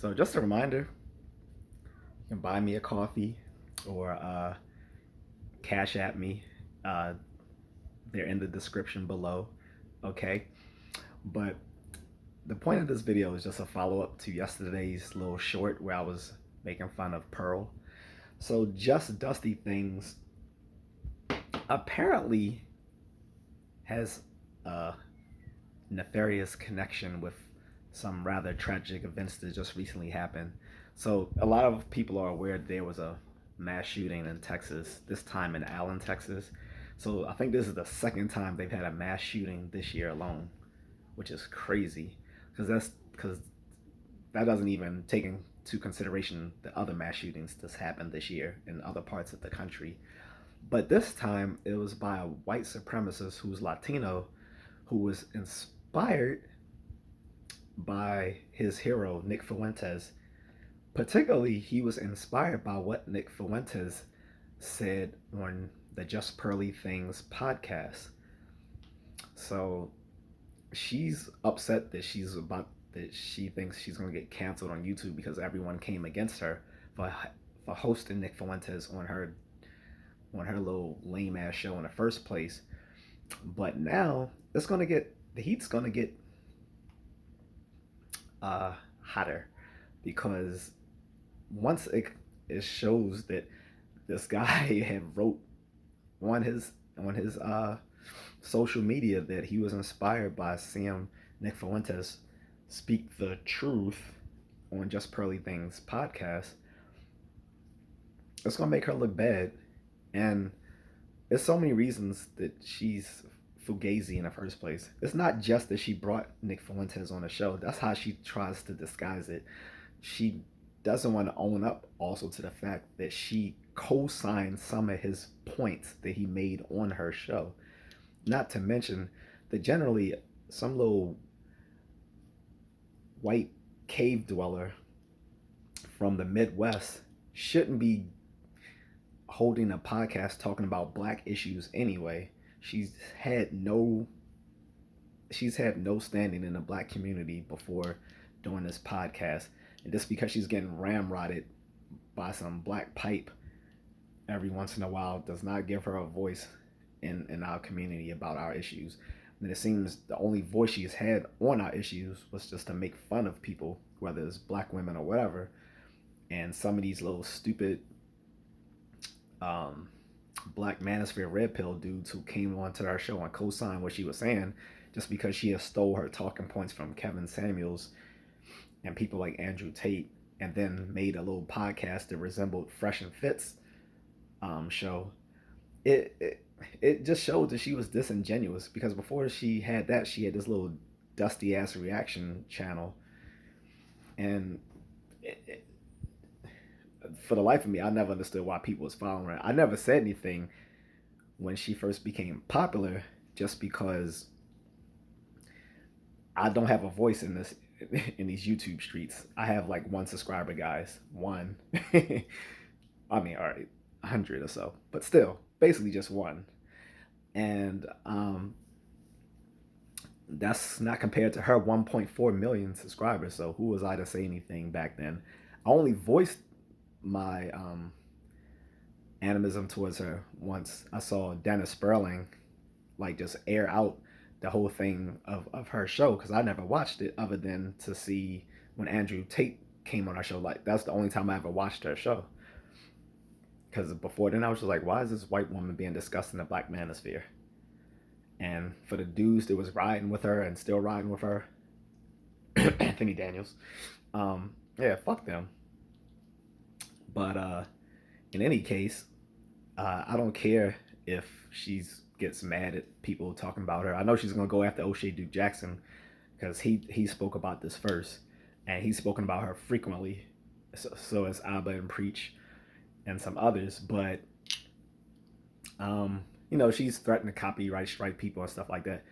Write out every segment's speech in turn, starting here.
So just a reminder, you can buy me a coffee or cash at me. Uh, they're in the description below. Okay. But the point of this video is just a follow up to yesterday's little short where I was making fun of Pearl. So Just Dusty Things apparently has a nefarious connection with some rather tragic events that just recently happened. So a lot of people are aware there was a mass shooting in Texas, this time in Allen, Texas. So I think this is the second time they've had a mass shooting this year alone, which is crazy because that doesn't even take into consideration the other mass shootings that's happened this year in other parts of the country. But this time it was by a white supremacist who's Latino, who was inspired by his hero, Nick Fuentes. Particularly, he was inspired by what Nick Fuentes said on the Just Pearly Things podcast. So she's upset that she thinks she's going to get canceled on YouTube because everyone came against her for hosting Nick Fuentes on her little lame ass show in the first place. But now the heat's gonna get hotter because once it shows that this guy had wrote on his social media that he was inspired by seeing Nick Fuentes speak the truth on Just Pearly Things podcast, it's gonna make her look bad. And there's so many reasons that she's fugazi in the first place. It's not just that she brought Nick Fuentes on the show. That's how she tries to disguise it. She doesn't want to own up also to the fact that she co-signed some of his points that he made on her show. Not to mention that generally some little white cave dweller from the Midwest shouldn't be holding a podcast talking about black issues anyway. She's had no standing in the black community before doing this podcast. And just because she's getting ramrodded by some black pipe every once in a while does not give her a voice in our community about our issues. And it seems the only voice she's had on our issues was just to make fun of people, whether it's black women or whatever. And some of these little stupid black manosphere red pill dudes who came onto our show and co-signed what she was saying just because she has stole her talking points from Kevin Samuels and people like Andrew Tate, and then made a little podcast that resembled Fresh and Fit's show. It just showed that she was disingenuous, because before she had that, she had this little dusty ass reaction channel, and for the life of me, I never understood why people was following her. I never said anything when she first became popular, just because I don't have a voice in these YouTube streets. I have like one subscriber, guys. One. I mean, all right, 100 or so, but still, basically just one. And that's not compared to her 1.4 million subscribers. So who was I to say anything back then? I only voiced my animism towards her once I saw Dennis Sperling like just air out the whole thing of her show, because I never watched it other than to see when Andrew Tate came on our show. Like, that's the only time I ever watched her show, because before then I was just like, why is this white woman being discussed in the black manosphere? And for the dudes that was riding with her and still riding with her, Anthony Daniels, yeah, fuck them. But in any case, I don't care if she's gets mad at people talking about her. I know she's gonna go after O'Shea Duke Jackson because he spoke about this first, and he's spoken about her frequently. So has Avid and Preach and some others. But she's threatened to copyright strike people and stuff like that.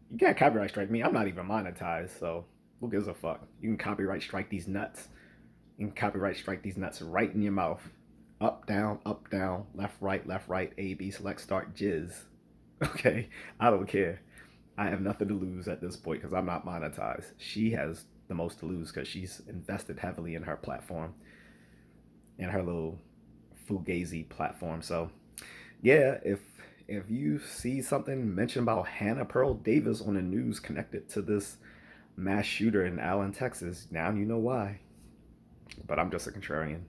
You can't copyright strike me. I'm not even monetized, so who gives a fuck? You can copyright strike these nuts. You can copyright strike these nuts right in your mouth. Up, down, left, right, A, B, select, start, jizz. Okay, I don't care. I have nothing to lose at this point because I'm not monetized. She has the most to lose because she's invested heavily in her platform and her little fugazi platform. So yeah, if you see something mentioned about Hannah Pearl Davis on the news connected to this mass shooter in Allen, Texas, now you know why. But I'm just a contrarian.